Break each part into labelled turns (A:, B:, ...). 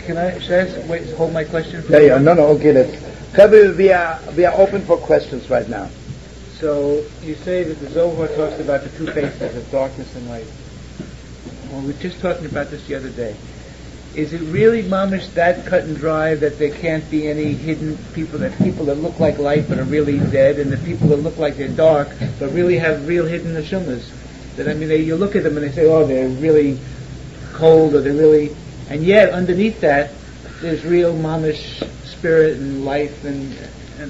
A: Should I wait, hold my question for
B: Okay, we are open for questions right now.
A: So, you say that the Zohar talks about the two faces of darkness and light. Well, we were just talking about this the other day. Is it really mamish that cut and dry that there can't be any hidden people that look like light but are really dead, and the people that look like they're dark but really have real hidden neshumas? That you look at them and they say, oh, they're really cold, or they're really, and yet underneath that there's real mamish spirit and life, and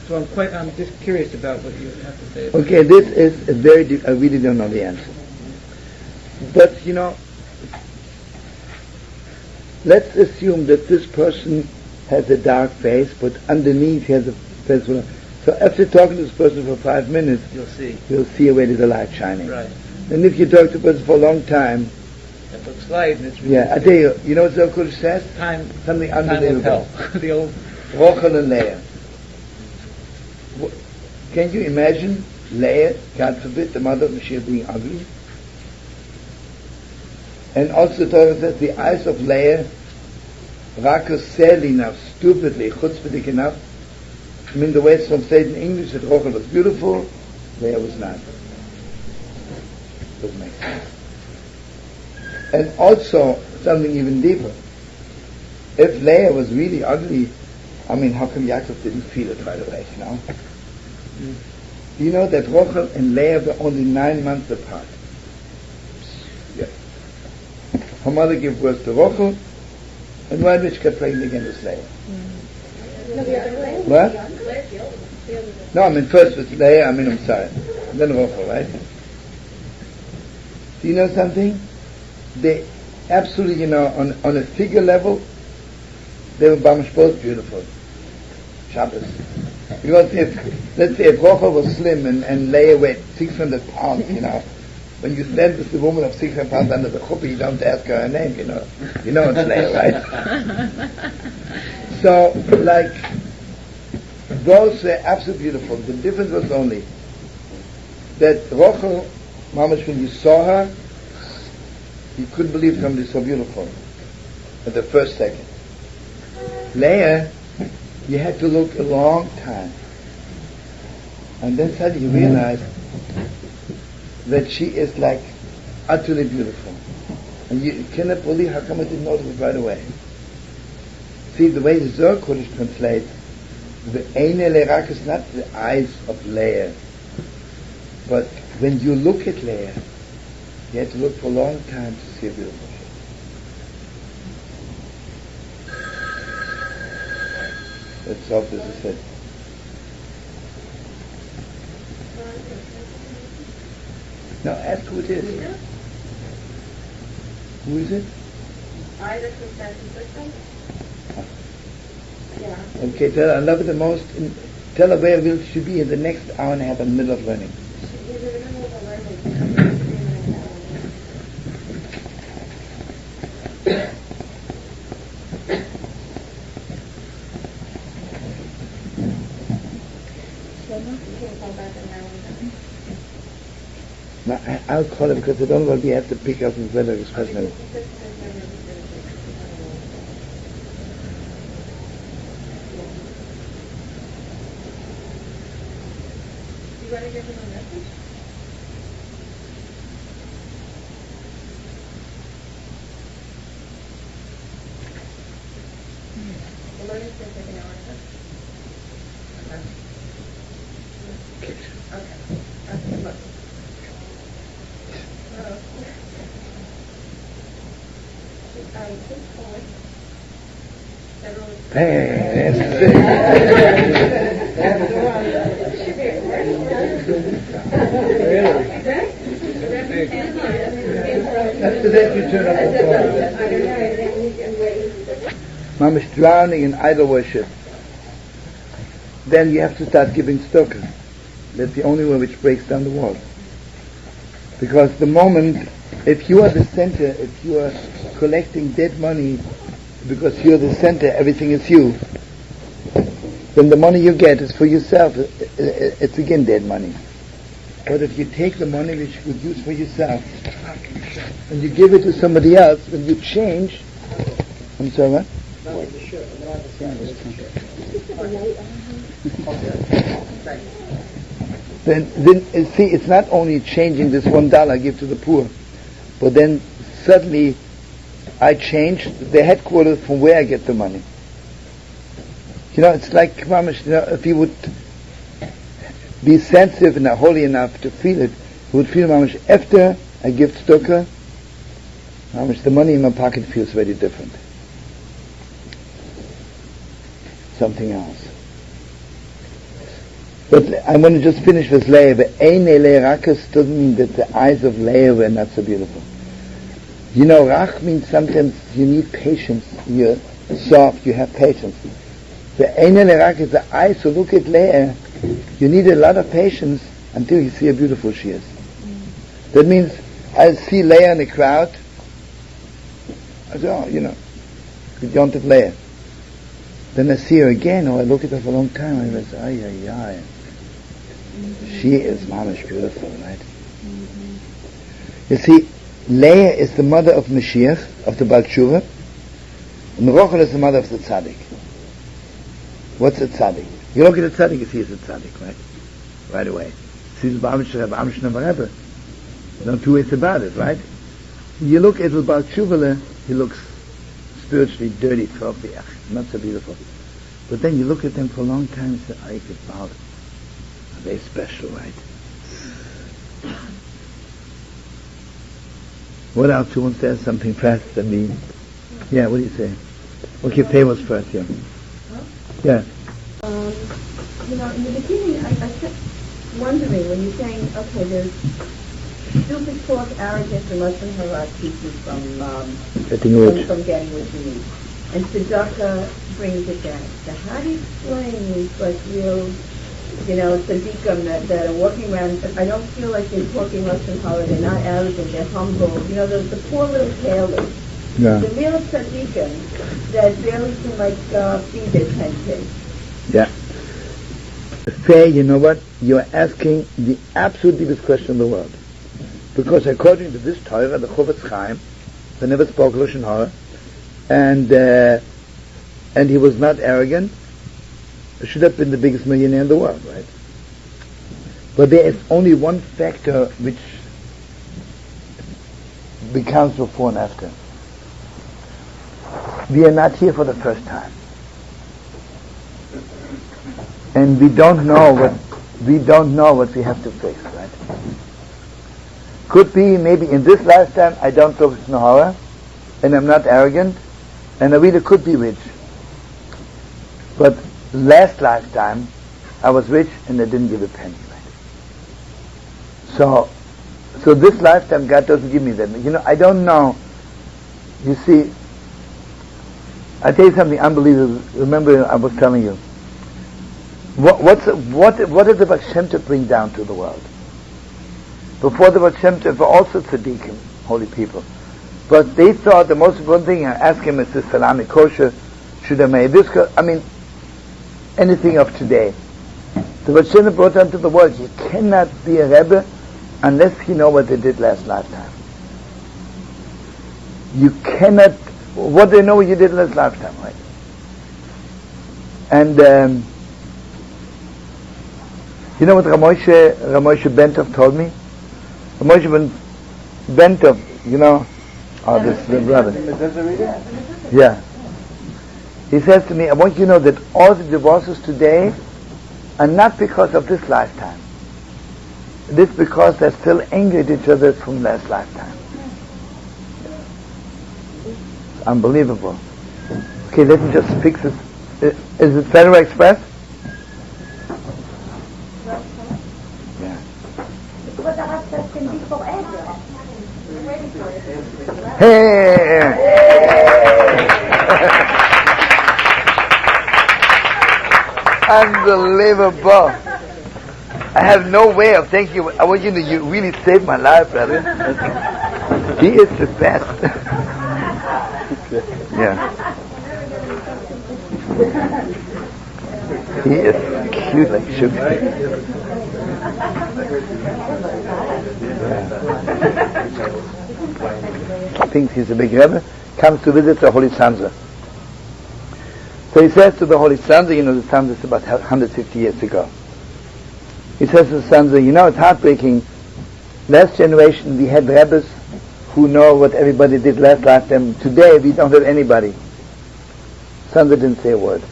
A: so I'm just curious about what you have to say.
B: Okay, this is a very deep, I really don't know the answer. But let's assume that this person has a dark face, but underneath he has a face. So after talking to this person for 5 minutes, you'll see where there's a light shining.
A: Right.
B: And if you talk to a person for a long time,
A: it looks light, and it's really
B: I tell you, you know what Zohar Kodesh says? Something unbelievable.
A: The old
B: Rochel and Leah. Can you imagine Leah, God forbid, the mother of Mashiach being ugly? And also the Torah says the eyes of Leah, Rakus sadly enough, stupidly, chutzpahdik enough. The way it's translated in English that Rochel was beautiful, Leah was not. Doesn't make sense. And also something even deeper. If Leah was really ugly, how come Yaakov didn't feel it right away, Do you know that Rochel and Leah were only 9 months apart? Yes. Her mother gave birth to Rochel, and right when she got pregnant again with Leah. What? No, first with Leah, I'm sorry. And then Rochel, right? Do you know something? They absolutely, on a figure level, they were both beautiful. Shabbos. Because let's say if Rochel was slim and Leah weighed 600 pounds, when you stand with the woman of 600 pounds under the chuppah, you don't ask her name, You know it's Leah, right? So, those were absolutely beautiful. The difference was only that Rochel, mamash, when you saw her, you couldn't believe somebody so beautiful at the first second. Leah, you had to look a long time. And then suddenly you realize that she is utterly beautiful. And you cannot believe how come I didn't notice it right away. See, the way the Zohar Kodesh translates, the Eine Lerak is not the eyes of Leah. But when you look at Leah, you have to look for a long time to see a beautiful shape. Let's hope this is it. Now ask who it is.
C: Yeah.
B: Who is it?
C: Either from San Francisco. Yeah.
B: Okay, tell her I love it the most. Tell her where she should be in the next hour and a half in the middle of learning.
C: She's in the middle of learning.
B: No, I'll call him because I don't want to have to pick up his weather expression.
C: You want to give him a message? The learning's going to take an hour and a half. Okay. Look.
B: After that you turn up the phone. Mom is drowning in idol worship. Then you have to start giving tzedakah. That's the only way which breaks down the wall. Because the moment, if you are the center, if you are collecting dead money because you're the center, everything is you, then the money you get is for yourself. It's again dead money. But if you take the money which you could use for yourself and you give it to somebody else, when you change, I'm sorry, what? Then see, it's not only changing this $1 I give to the poor, but then suddenly I change the headquarters from where I get the money. It's like, if you would be sensitive and holy enough to feel it, you would feel, after I give tzedakah, the money in my pocket feels very different. Something else. But I want to just finish with Leah. Ein Elei Rakas doesn't mean that the eyes of Leah were not so beautiful. Rach means sometimes you need patience. You're soft, you have patience. The Ein Elei Rakas, the eyes who look at Leah, you need a lot of patience until you see how beautiful she is. That means I see Leah in the crowd. I say, you don't have Leah. Then I see her again, or I look at her for a long time, and I say, ay, ay, ay. She is mamish beautiful, right? You see, Leah is the mother of Mashiach, of the Baal Tshuva, and Rochel is the mother of the Tzaddik. What's a Tzaddik? You look at a Tzaddik, you see it's a Tzaddik, right? Right away. See the Baal Tshuva, no two ways about it, right? You look at the Baal Tshuva, he looks spiritually dirty, filthy, not so beautiful. But then you look at them for a long time and say, I could bow. Very special, right? What else? You want to say something fast than me? Yeah, what do you say? Okay, famous first, yeah. Yeah.
C: In the beginning, I kept wondering when you're saying, okay, there's stupid talk, arrogance, and less than harat keeps you from getting what you need. And tzedakah brings it down. So how do you explain these real, tzaddikim that are walking around? I don't feel like they're talking less than harat. They're not arrogant. They're humble. The poor little tailors. Yeah. The real tzaddikim that barely can feed their 10 kids.
B: Yeah. Say, you know what? You're asking the absolute deepest question in the world. Because according to this Torah, the Chofetz Chaim, they never spoke Lashon Hara, and he was not arrogant, he should have been the biggest millionaire in the world, right? But there is only one factor which becomes before and after. We are not here for the first time. And we don't know what we have to face, right? Could be maybe in this lifetime I don't talk Lashon Hara, and I'm not arrogant, and I really could be rich. But last lifetime I was rich and I didn't give a penny, right? So this lifetime God doesn't give me that. I don't know. You see, I tell you something unbelievable. Remember I was telling you. What did the Baal Shem Tov bring down to the world? Before the Baal Shem Tov were also tzaddikim, holy people. But they thought the most important thing, I asked him, is this salami kosher? Should I make this? Anything of today. The Baal Shem Tov brought down to the world, you cannot be a Rebbe unless you know what they did last lifetime. You cannot, what do you know what you did last lifetime, right? And, you know what Ramoshe Bentov told me? Ramoshe Bentov, this brother. Yeah. He says to me, I want you to know that all the divorces today are not because of this lifetime. It is because they're still angry at each other from last lifetime. It's unbelievable. Okay, let me just fix this. Is it Federal Express? Hey! Unbelievable. I have no way of thanking you. I want you to know you really saved my life, brother. He is the best. Yeah. He is cute like sugar. Thinks he's a big Rebbe, comes to visit the Holy Sansa. So he says to the Holy Sons, you know, the Sons is about 150 years ago. He says to the Sons, you know, it's heartbreaking. Last generation we had rabbis who know what everybody did last lifetime. Today we don't have anybody. Sons didn't say a word.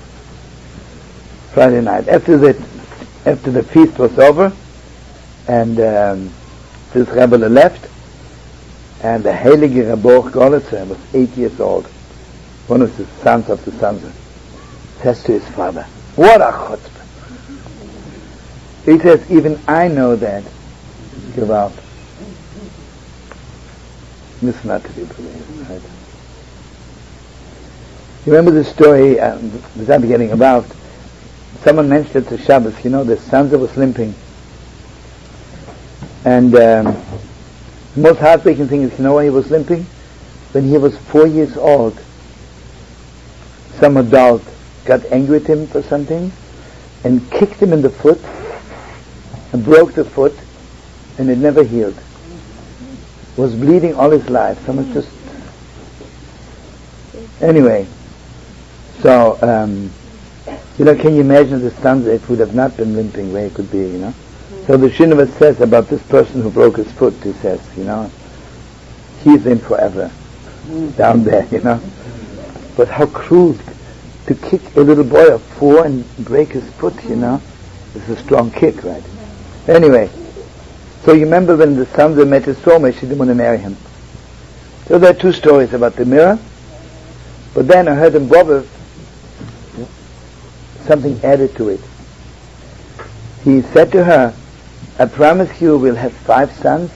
B: Friday night. After the feast was over, and this rebbe left, and the Heilige Rabbi Golitzer was 8 years old, one of the sons of the Sons, says to his father, what a chutzpah. He says, even I know that. Give out. This is not to be believed, right? You remember the story, without getting involved, someone mentioned it to Shabbos, you know, the Sansa was limping. And the most heartbreaking thing is, you know why he was limping? When he was 4 years old, some adult got angry at him for something and kicked him in the foot and broke the foot, and it never healed. Was bleeding all his life. Someone just... Anyway, so, you know, can you imagine the Sons, it would have not been limping where it could be, you know? So the Shinova says about this person who broke his foot, he says, you know, he's in forever, down there, you know? But how cruel to kick a little boy of 4 and break his foot, you know? It's a strong kick, right? Anyway, so you remember when the Sons met his soulmate, she didn't want to marry him. So there are 2 stories about the mirror, but then I heard in Boba something added to it. He said to her, I promise you we'll have 5 sons,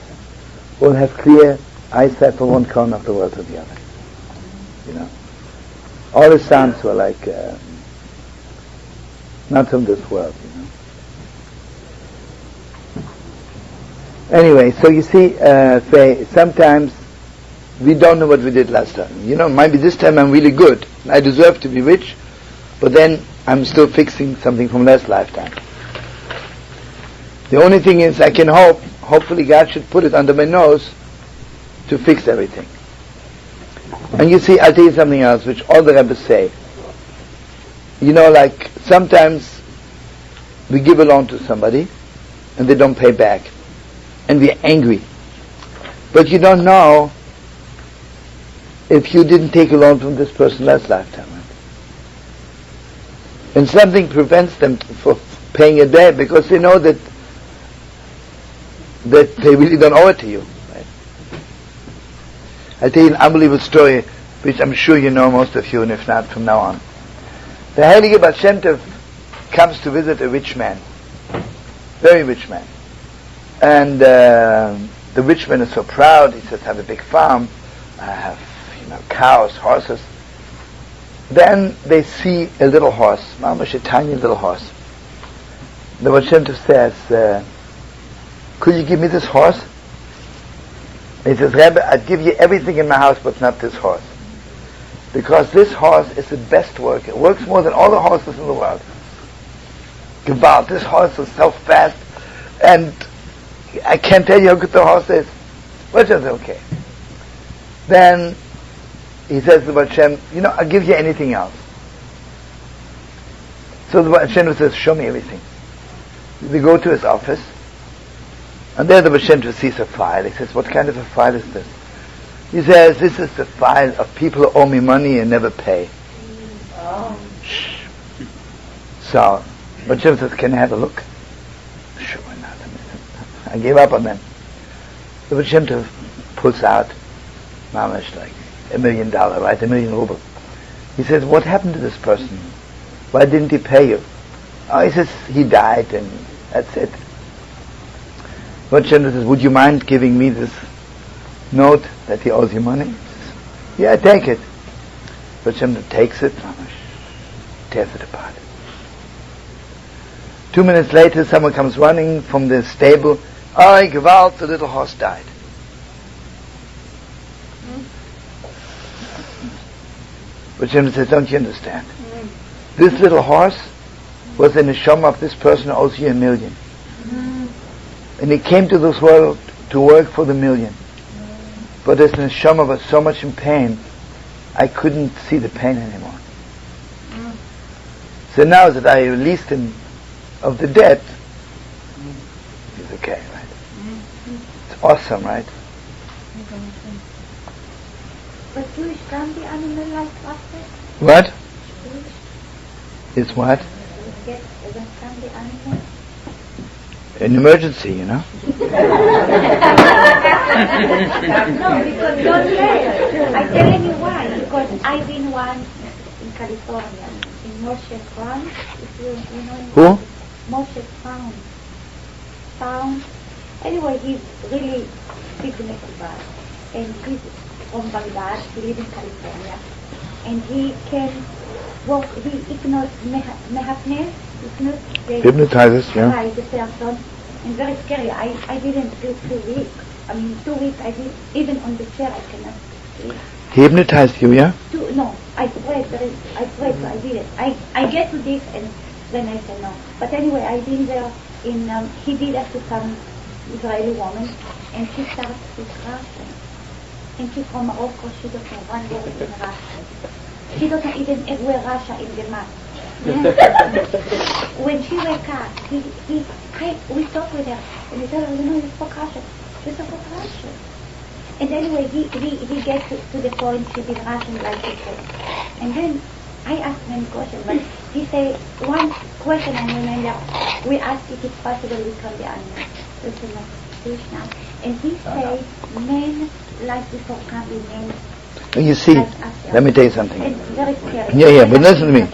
B: we'll have clear eyesight from one corner of the world to the other. You know, all his sons were like not from this world, you know. Anyway, so you see, Faye, sometimes we don't know what we did last time. You know, maybe this time I'm really good. I deserve to be rich, but then I'm still fixing something from last lifetime. The only thing is I can hopefully God should put it under my nose to fix everything. And you see, I'll tell you something else, which all the rabbis say. You know, like, sometimes we give a loan to somebody, and they don't pay back. And we're angry. But you don't know if you didn't take a loan from this person last lifetime. Right? And something prevents them from paying it back because they know that they really don't owe it to you. Right? I'll tell you an unbelievable story, which I'm sure you know, most of you, and if not, from now on. The Heilige Baal Shem Tov comes to visit a rich man. Very rich man. And the rich man is so proud. He says, I have a big farm. I have, you know, cows, horses. Then they see a little horse, mamash, a tiny little horse. The Baal Shem Tov says, could you give me this horse? And he says, Rebbe, I'd give you everything in my house, but not this horse. Because this horse is the best worker. It works more than all the horses in the world. Gewalt, this horse is so fast, and I can't tell you how good the horse is. Which is okay. Then he says to the Baal Shem, you know, I'll give you anything else. So the Baal Shem says, show me everything. They go to his office, and there the Baal Shem sees a file. He says, what kind of a file is this? He says, this is the file of people who owe me money and never pay. Oh. Shh. So, Baal Shem says, can I have a look? Sure, why not? I gave up on them. The Baal Shem pulls out, mamash, like $1 million, right? 1 million rubles. He says, what happened to this person? Why didn't he pay you? Oh, he says, he died and that's it. Baal Shem says, would you mind giving me this note that he owes you money? He says, yeah, take it. Baal Shem takes it, tears it apart. 2 minutes later, someone comes running from the stable. Oh, Gewalt, the little horse died. Baal Shem says, don't you understand? This little horse was the neshama of this person who owes you $1 million. And he came to this world to work for the $1 million. But this neshama was so much in pain, I couldn't see the pain anymore. So now that I released him of the debt, he's okay, right? It's awesome, right?
D: But Jewish can be animal like after?
B: What? It's what?
D: Get can be animal?
B: An emergency, you know?
D: No, because don't say. I tell you why. Because I've been once in California, in Moshe Crown. If you know him.
B: Who?
D: Moshe Crown. Anyway, he's really big metal bar. And he's from Baghdad. He lives in California. And he can walk, he
B: hypnotizes, yeah.
D: The person. And very scary. I didn't do 2 weeks. 2 weeks I did, even on the chair I cannot sleep.
B: He hypnotized you, yeah?
D: No, I prayed, so I did it. I get to this and then I said no. But anyway, I've been there he did that to some Israeli woman, and she started to speak Russian. And she's from Morocco, she doesn't know one word in Russian. She doesn't even wear Russia in the map. When she wake up, we talk with her, and we tell her, you spoke Russian. She spoke Russian. And anyway, he gets to the point she did Russian like he said. And then I asked him a question, but he said, one question I remember, we asked if it's possible we can be animals. Listen, Krishna. And he said, men like before can be men.
B: You see, let me tell you something.
D: It's very scary.
B: Yeah, but listen to me.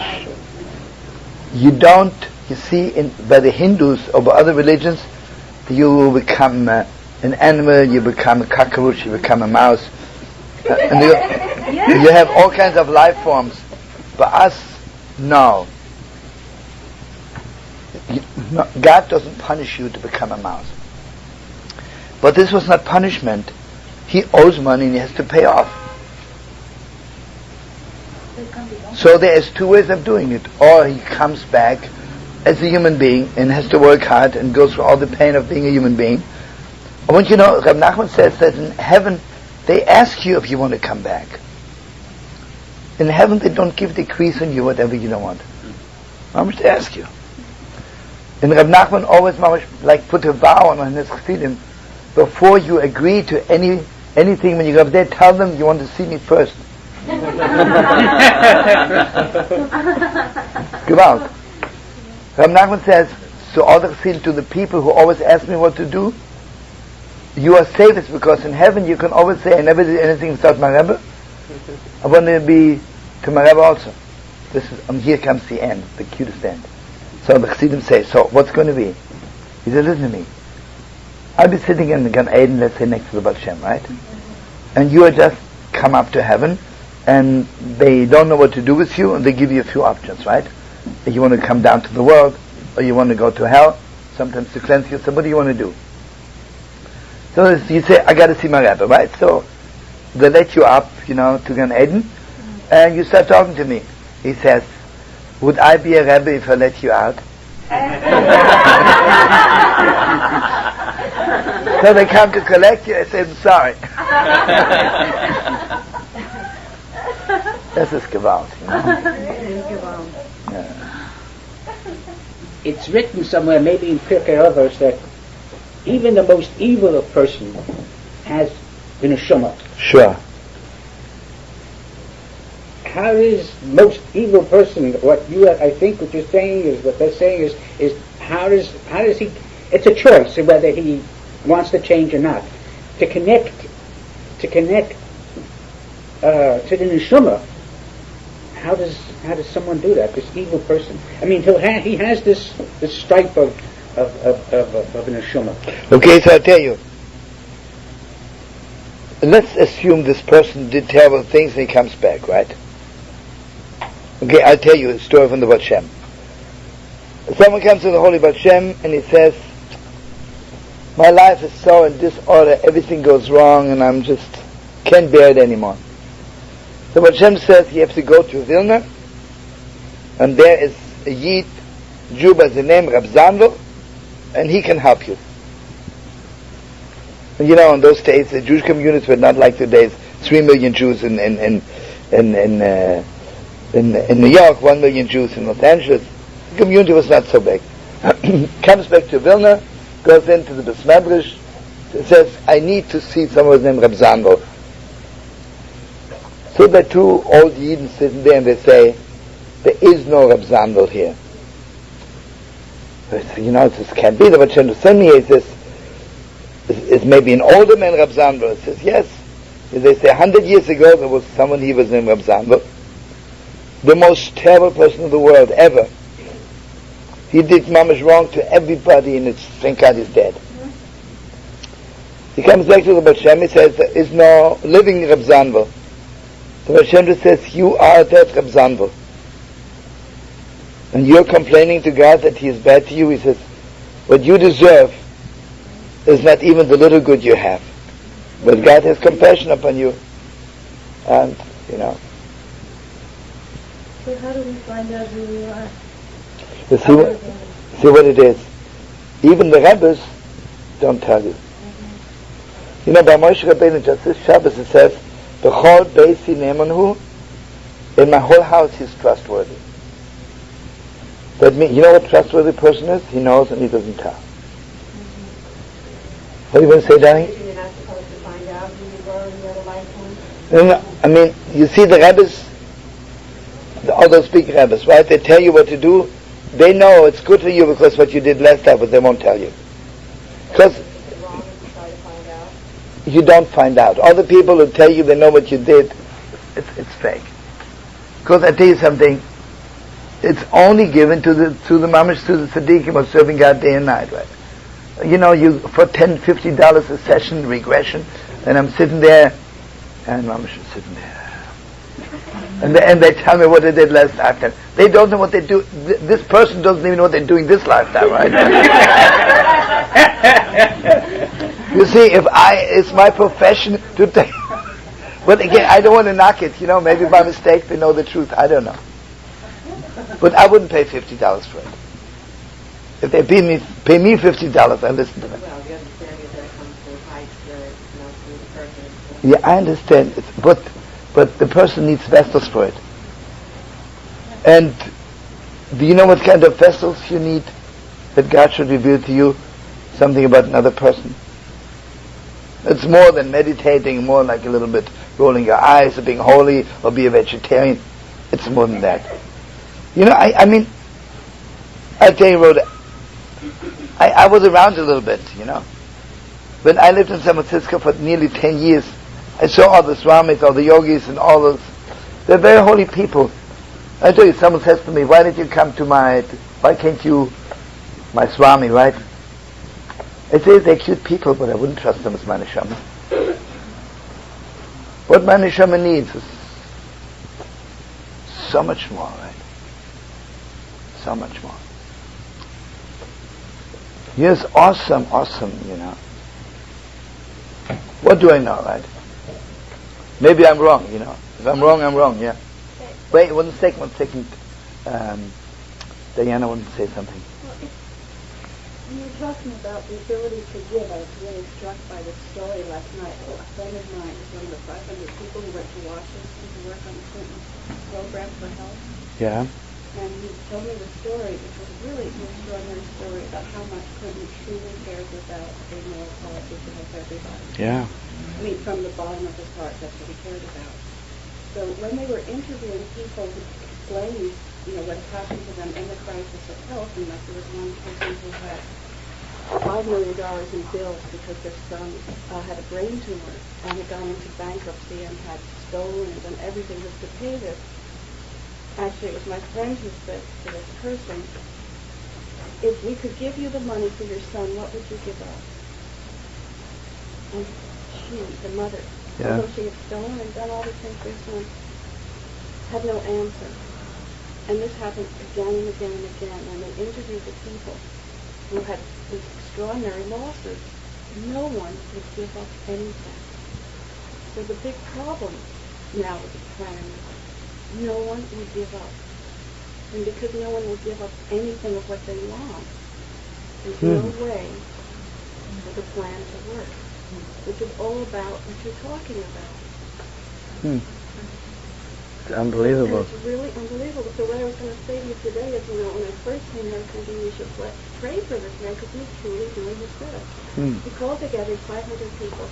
B: You see, by the Hindus or by other religions, you become an animal, you become a cockroach, you become a mouse. And you have all kinds of life forms. For us, no. God doesn't punish you to become a mouse. But this was not punishment. He owes money and he has to pay off. So there is 2 ways of doing it. Or he comes back as a human being and has to work hard and goes through all the pain of being a human being. I want you to know, Reb Nachman says that in heaven, they ask you if you want to come back. In heaven, they don't give decrees on you whatever you don't want. How much they ask you? And Reb Nachman always put a vow on his chassidim, before you agree to anything when you go up there, tell them you want to see me first. Gewalt. Reb Nachman says, so all the chassidim, to the people who always ask me what to do, you are safest because in heaven you can always say, I never did anything without my Rebbe. I want to be to my Rebbe also. Here comes the end, the cutest end. So the chassidim say, so what's going to be? He said, listen to me. I'll be sitting in the Gan Eden, let's say next to the Baal Shem, right? And you are just come up to heaven, and they don't know what to do with you, and they give you a few options, right? If you want to come down to the world, or you want to go to hell, sometimes to cleanse you, so what do you want to do? So you say, I got to see my Rebbe, right? So they let you up, to Gan Eden, and you start talking to me. He says, would I be a Rebbe if I let you out? So they come to collect you, I say, I'm sorry. This is Gewalt, Yeah.
A: It's written somewhere, maybe in Pirkei Avos, that even the most evil of person has a neshama.
B: Sure.
A: How is most evil person? What you're saying is how does he? It's a choice of whether he wants to change or not. To connect to the neshama. How does someone do that? This evil person. He has this stripe of a neshama.
B: Okay, so I'll tell you. Let's assume this person did terrible things and he comes back, right? Okay, I'll tell you a story from the Baal Shem. Someone comes to the Holy Baal Shem and he says, my life is so in disorder, everything goes wrong and I'm just can't bear it anymore. The Baal Shem says you have to go to Vilna, and there is a Yid, Jew by the name Reb Zandel, and he can help you. And in those days the Jewish communities were not like today's 3 million Jews in New York, 1 million Jews in Los Angeles. The community was not so big. Comes back to Vilna, goes into the Besmedrash, says, I need to see someone named Reb Zandel. So the two old Yidden sitting there and they say, there is no Reb Zandel here. I say, this can't be. The Reb Shlomo sent me here. He says, is maybe an older man Reb Zandel? He says, yes. They say 100 years ago there was someone he was named Reb Zandel. The most terrible person in the world ever. He did mamash wrong to everybody, and thank God he's dead. He comes back to the Reb Shlomo, he says, there is no living Reb Zandel. The Reb Shlomo says, you are that Reb Zandel. And you're complaining to God that he is bad to you. He says, what you deserve is not even the little good you have. But God has compassion upon you. And,
C: So how do we find out who we are?
B: You see what it is. Even the Rebbes don't tell you. By Moshe Rabbeinu, just this Shabbos, it says, B'chol beisi ne'emanhu, in my whole house he's trustworthy. That means, you know what a trustworthy person is? He knows and he doesn't tell. What do you want to say, darling?
C: You're not supposed to find out who you were in the other lifetime?
B: No, you see the Rebbes, all those big Rebbes, right? They tell you what to do. They know it's good for you because what you did last time, but they won't tell you. Because you don't find out. All the people who tell you they know what you did, it's fake. Because I tell you something, it's only given to the mamish, to the tzaddikim who are serving God day and night, right? You for $10, $50 a session regression, and I'm sitting there, and mamish is sitting there. And they tell me what they did last lifetime. They don't know what they do. This person doesn't even know what they're doing this lifetime, right? You see, it's my profession to take. But again, I don't want to knock it. Maybe by mistake they know the truth. I don't know. But I wouldn't pay $50 for it. If they pay me $50, I listen to them.
C: Well, the understanding that comes through high spirit, through the person.
B: Yeah, I understand. But the person needs vessels for it. And do you know what kind of vessels you need that God should reveal to you something about another person? It's more than meditating, more like a little bit rolling your eyes or being holy or be a vegetarian. It's more than that. I tell you, Rhoda, I was around a little bit, When I lived in San Francisco for nearly 10 years, I saw all the swamis, all the yogis, and all those. They're very holy people. I tell you, someone says to me, why can't you, my swami, right? I say they're cute people, but I wouldn't trust them as my neshama. What my neshama needs is so much more, right? So much more. Yes, awesome, What do I know, right? Maybe I'm wrong, If I'm wrong, I'm wrong, yeah. Wait, one second. Diana wanted to say something.
C: When you're talking about the ability to give, I was really struck by the story last night. A friend of mine is one of the 500 people who went to Washington to work on the Clinton program for health.
B: Yeah.
C: And he told me the story, which was really an extraordinary story about how much Clinton truly cares about a moral policy to help everybody.
B: Yeah.
C: From the bottom of his heart, that's what he cared about. So when they were interviewing people who explained, what happened to them in the crisis of health, and like there was one person who had $5 million in bills because their son had a brain tumor and had gone into bankruptcy and had stolen and done everything just to pay this. Actually, it was my friend who said to this person, if we could give you the money for your son, what would you give up? And she, the mother, although she had stolen and done all these things for her son, had no answer. And this happened again and again and again. When they interviewed the people who had these extraordinary losses, no one would give up anything. So the big problem now with the plan, no one would give up. And because no one will give up anything of what they want, there's no way for the plan to work. Which is all about what you're talking about.
B: It's unbelievable.
E: And it's really unbelievable. So what I was going to say to you today is, when I first came here, I was thinking we should pray for this man because he's truly doing his good. He called together 500 people,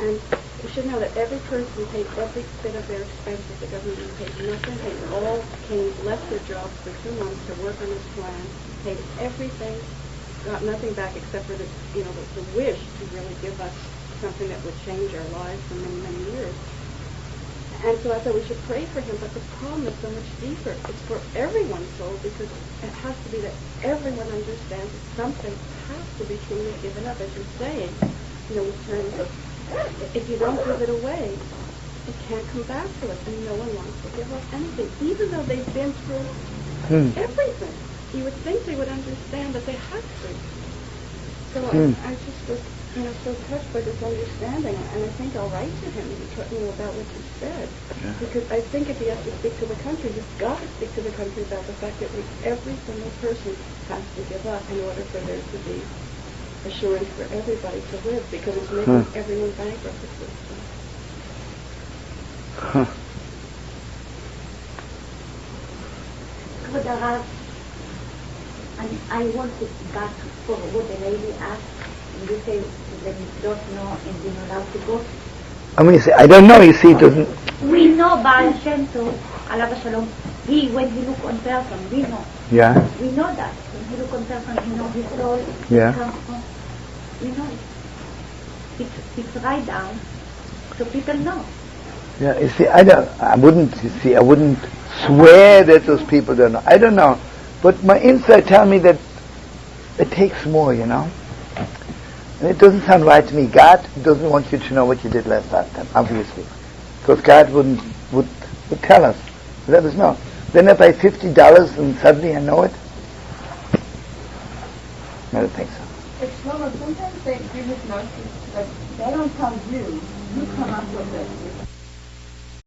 E: and you should know that every person paid every bit of their expenses. The government paid nothing. They all left their jobs for 2 months to work on this plan, paid everything, got nothing back except for the wish to really give us something that would change our lives for many, many years. And so I thought we should pray for him, but the problem is so much deeper. It's for everyone's soul, because it has to be that everyone understands that something has to be truly given up, as you're saying, in terms of, if you don't give it away, it can't come back to us, and no one wants to give up anything, even though they've been through everything. You would think they would understand that they have to. So I just was so touched by this understanding, and I think I'll write to him about what you said, because I think if he has to speak to the country, he's got to speak to the country about the fact that every single person has to give up in order for there to be assurance for everybody to live, because it's making everyone bankrupt at this point.
D: I wanted back for what the lady asked. You say they don't know and they're not allowed to go.
B: I mean, you say, I don't know, you see, it doesn't...
D: We know Baal Shem Tov, Alav Shalom, when he look on person, we know.
B: Yeah.
D: We know that. When he look on person, he know his soul, comes from. We know it. It's right down, so people know.
B: Yeah, you see, I wouldn't swear that those people don't know. I don't know. But my inside tell me that it takes more, And it doesn't sound right to me. God doesn't want you to know what you did last time, obviously. Because God would tell us. Let us know. Then if I pay $50 and suddenly I know it? I don't think so.
C: It's Shlomo, sometimes they do hypnosis, but they don't tell you. You come up with it.